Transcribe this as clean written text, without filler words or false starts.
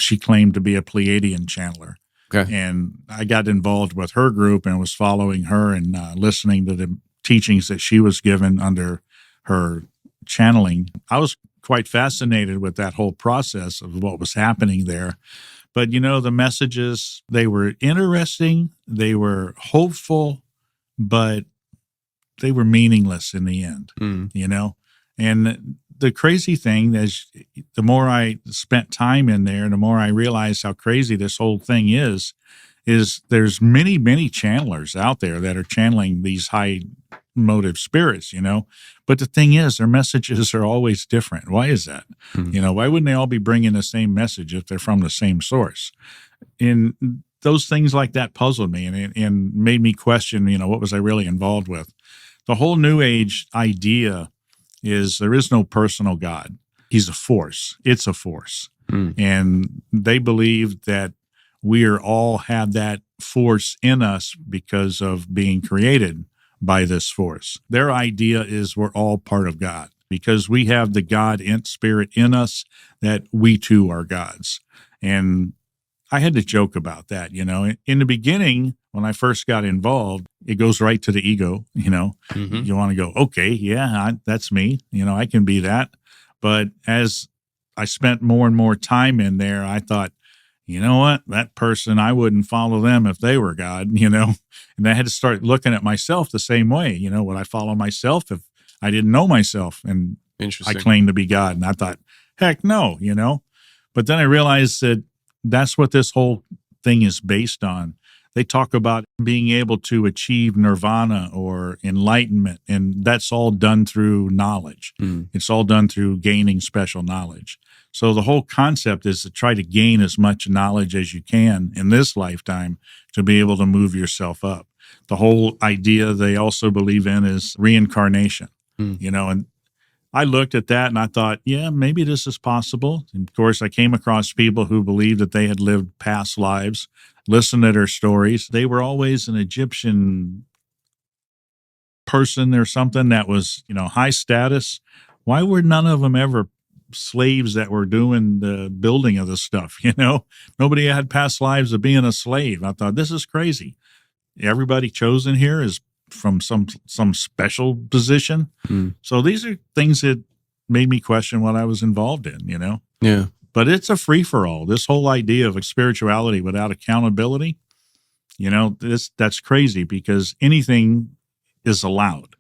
she claimed to be a Pleiadian channeler. Okay. And I got involved with her group and was following her and listening to the teachings that she was given under her channeling. I was quite fascinated with that whole process of what was happening there. But, the messages, they were interesting, they were hopeful, but they were meaningless in the end, And the crazy thing is, the more I spent time in there, the more I realized how crazy this whole thing is there's many, many channelers out there that are channeling these high motive spirits, But the thing is, their messages are always different. Why is that? Why wouldn't they all be bringing the same message if they're from the same source? And those things like that puzzled me and made me question, what was I really involved with? The whole New Age idea is there is no personal God. He's a force. It's a force. And they believe that we are all have that force in us because of being created by this force. Their idea is we're all part of God because we have the God in spirit in us, that we too are gods. And I had to joke about that, In the beginning, when I first got involved, it goes right to the ego, You want to go, okay, yeah, that's me, I can be that. But as I spent more and more time in there, I thought, you know what, that person, I wouldn't follow them if they were God, And I had to start looking at myself the same way, would I follow myself if I didn't know myself and I claimed to be God? And I thought, heck no, But then I realized that that's what this whole thing is based on. They talk about being able to achieve nirvana or enlightenment, and that's all done through knowledge. It's all done through gaining special knowledge. So the whole concept is to try to gain as much knowledge as you can in this lifetime to be able to move yourself up. The whole idea they also believe in is reincarnation, and I looked at that and I thought, yeah, maybe this is possible. And of course, I came across people who believed that they had lived past lives, listened to their stories. They were always an Egyptian person or something that was, high status. Why were none of them ever slaves that were doing the building of this stuff? Nobody had past lives of being a slave. I thought, this is crazy. Everybody chosen here is from some special position. So these are things that made me question what I was involved in, Yeah. But it's a free-for-all. This whole idea of spirituality without accountability, that's crazy because anything is allowed.